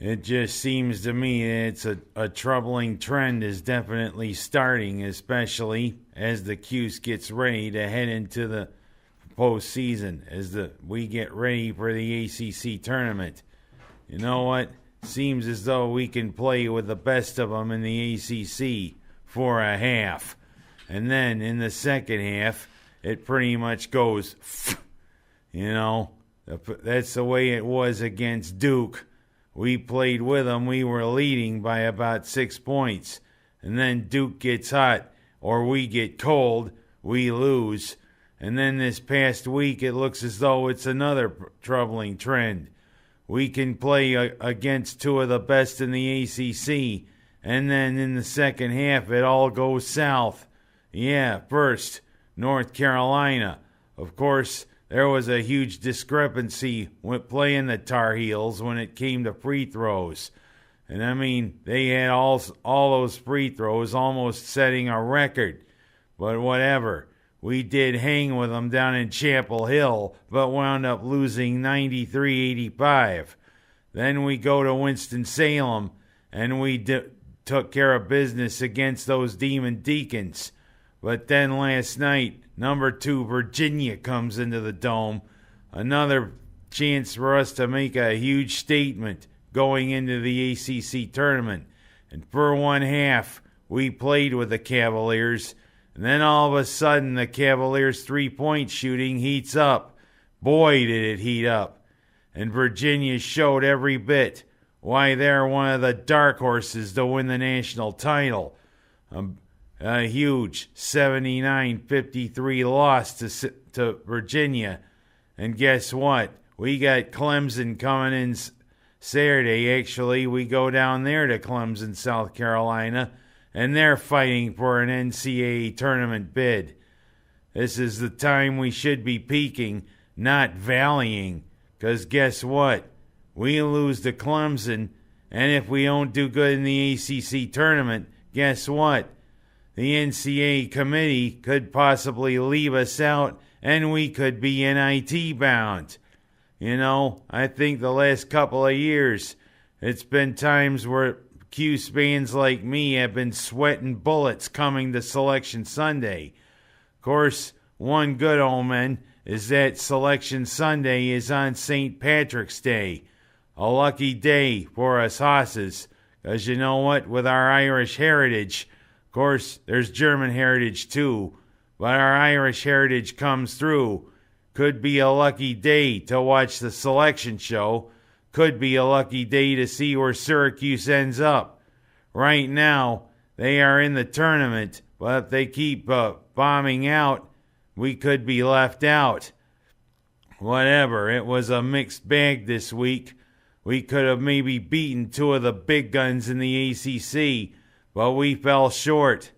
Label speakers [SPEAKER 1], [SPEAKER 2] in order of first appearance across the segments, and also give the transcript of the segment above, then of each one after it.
[SPEAKER 1] It just seems to me it's a troubling trend is definitely starting, especially as the Cuse gets ready to head into the postseason, as we get ready for the ACC tournament. You know what? Seems as though we can play with the best of them in the ACC for a half. And then in the second half, it pretty much goes, that's the way it was against Duke. We played with them. We were leading by about 6 points. And then Duke gets hot, or we get cold, we lose. And then this past week, it looks as though it's another troubling trend. We can play against two of the best in the ACC, and then in the second half, it all goes south. Yeah, first, North Carolina. Of course, there was a huge discrepancy with playing the Tar Heels when it came to free throws. And I mean, they had all those free throws, almost setting a record. But whatever. We did hang with them down in Chapel Hill, but wound up losing 93-85. Then we go to Winston-Salem, and we took care of business against those Demon Deacons. But then last night, number 2 Virginia comes into the Dome. Another chance for us to make a huge statement going into the ACC tournament. And for one half, we played with the Cavaliers. And then all of a sudden, the Cavaliers' three-point shooting heats up. Boy, did it heat up. And Virginia showed every bit why they're one of the dark horses to win the national title. A huge 79-53 loss to Virginia. And guess what? We got Clemson coming in Saturday. Actually, we go down there to Clemson, South Carolina, and they're fighting for an NCAA tournament bid. This is the time we should be peaking, not valleying. Because guess what? We lose to Clemson, and if we don't do good in the ACC tournament, guess what? The NCAA committee could possibly leave us out, and we could be NIT bound. I think the last couple of years, it's been times where Cuse fans like me have been sweating bullets coming to Selection Sunday. Of course, one good omen is that Selection Sunday is on St. Patrick's Day. A lucky day for us hosses, because you know what? With our Irish heritage, of course, there's German heritage too, but our Irish heritage comes through. Could be a lucky day to watch the selection show. Could be a lucky day to see where Syracuse ends up. Right now, they are in the tournament, but if they keep bombing out, we could be left out. Whatever, it was a mixed bag this week. We could have maybe beaten two of the big guns in the ACC, but we fell short.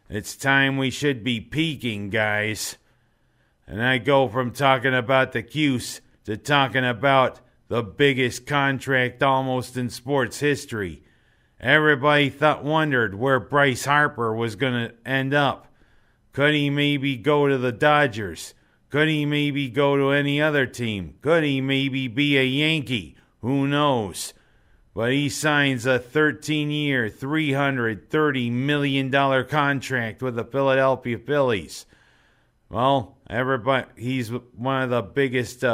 [SPEAKER 1] It's time we should be peaking, guys. And I go from talking about the Cuse to talking about the biggest contract almost in sports history. Everybody wondered where Bryce Harper was going to end up. Could he maybe go to the Dodgers? Could he maybe go to any other team? Could he maybe be a Yankee? Who knows? But he signs a 13-year, $330 million contract with the Philadelphia Phillies. Well, he's one of the biggest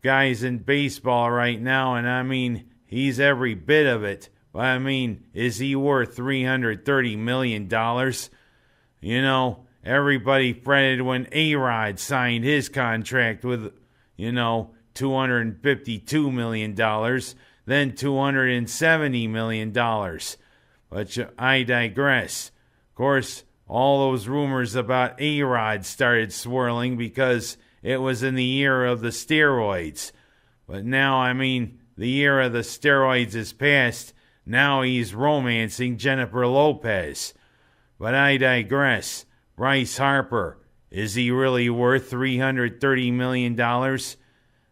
[SPEAKER 1] guys in baseball right now, and I mean, he's every bit of it. But I mean, is he worth $330 million? Everybody fretted when A-Rod signed his contract with, $252 million, then $270 million. But I digress. Of course, all those rumors about A-Rod started swirling because it was in the era of the steroids. But now, the era of the steroids is past. Now he's romancing Jennifer Lopez. But I digress. Bryce Harper, is he really worth $330 million?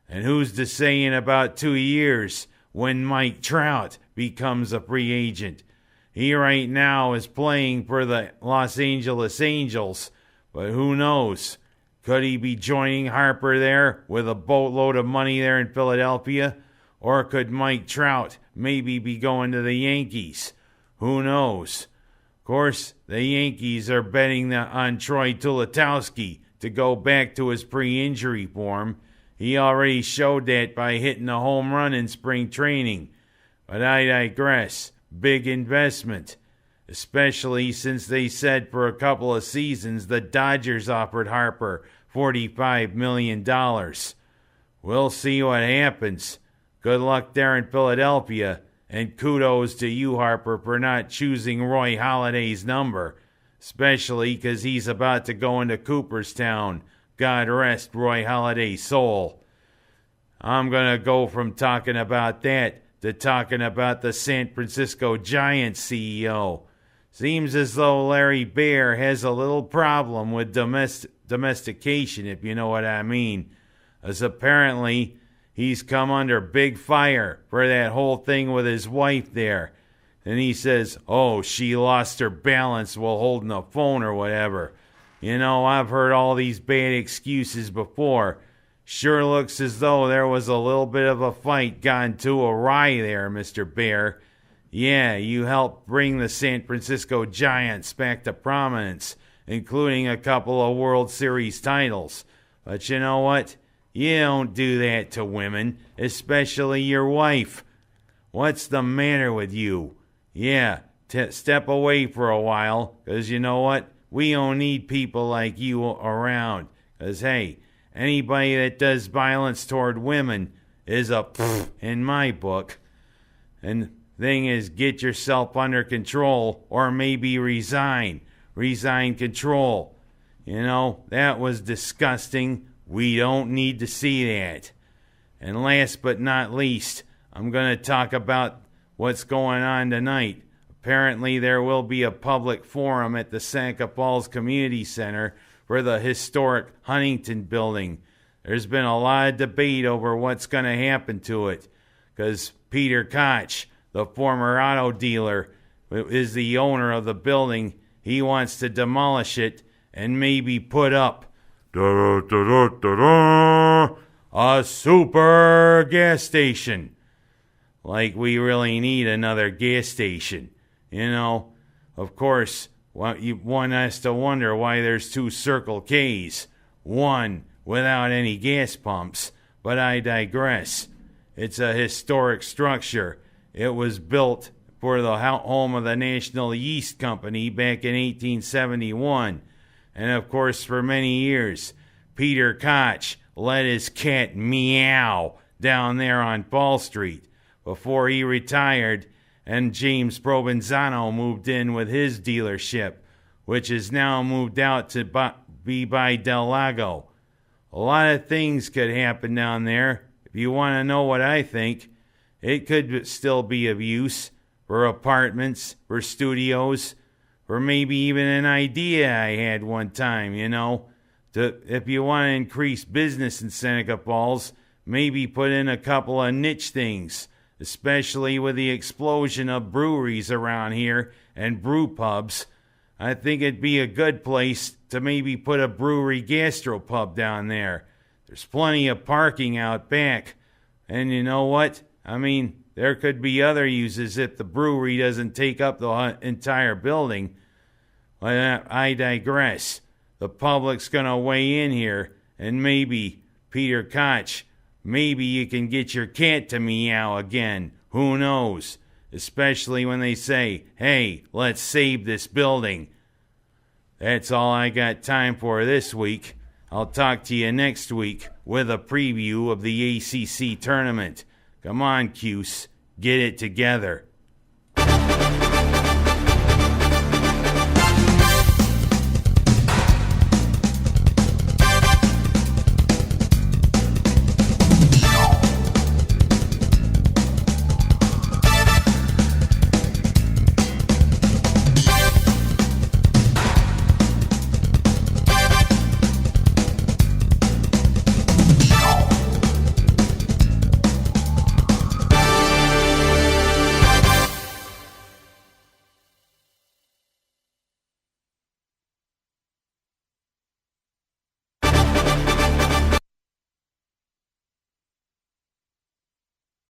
[SPEAKER 1] And who's to say in about 2 years when Mike Trout becomes a free agent? He right now is playing for the Los Angeles Angels, but who knows? Could he be joining Harper there with a boatload of money there in Philadelphia? Or could Mike Trout maybe be going to the Yankees? Who knows? Of course, the Yankees are betting on Troy Tulowitzki to go back to his pre-injury form. He already showed that by hitting a home run in spring training. But I digress. Big investment. Especially since they said for a couple of seasons the Dodgers offered Harper $45 million. We'll see what happens. Good luck there in Philadelphia, and kudos to you, Harper, for not choosing Roy Halladay's number, especially because he's about to go into Cooperstown. God rest Roy Halladay's soul. I'm going to go from talking about that to talking about the San Francisco Giants CEO. Seems as though Larry Baer has a little problem with domestication, if you know what I mean, as apparently he's come under big fire for that whole thing with his wife there. And he says, oh, she lost her balance while holding the phone or whatever. You know, I've heard all these bad excuses before. Sure looks as though there was a little bit of a fight gone too awry there, Mr. Baer. Yeah, you helped bring the San Francisco Giants back to prominence, including a couple of World Series titles. But you know what? You don't do that to women, especially your wife. What's the matter with you? Yeah, step away for a while, 'cause you know what? We don't need people like you around. 'Cause hey, anybody that does violence toward women is a pfft in my book. And thing is, get yourself under control or maybe resign. Resign control. You know, that was disgusting. We don't need to see that. And last but not least, I'm going to talk about what's going on tonight. Apparently there will be a public forum at the Seneca Falls Community Center for the historic Huntington Building. There's been a lot of debate over what's going to happen to it, because Peter Koch, the former auto dealer, is the owner of the building. He wants to demolish it and maybe put up a super gas station. Like we really need another gas station. You know, of course, one has to wonder why there's two Circle K's. One without any gas pumps. But I digress. It's a historic structure. It was built for the home of the National Yeast Company back in 1871. And of course, for many years, Peter Koch let his cat meow down there on Fall Street before he retired and James Provenzano moved in with his dealership, which is now moved out to be by Del Lago. A lot of things could happen down there. If you want to know what I think, it could still be of use for apartments, for studios, or maybe even an idea I had one time, you know. If you want to increase business in Seneca Falls, maybe put in a couple of niche things, especially with the explosion of breweries around here and brew pubs. I think it'd be a good place to maybe put a brewery gastropub down there. There's plenty of parking out back. And you know what? I mean, there could be other uses if the brewery doesn't take up the entire building. But I digress. The public's going to weigh in here, and maybe, Peter Koch, maybe you can get your cat to meow again. Who knows? Especially when they say, hey, let's save this building. That's all I got time for this week. I'll talk to you next week with a preview of the ACC tournament. Come on, Cuse, get it together.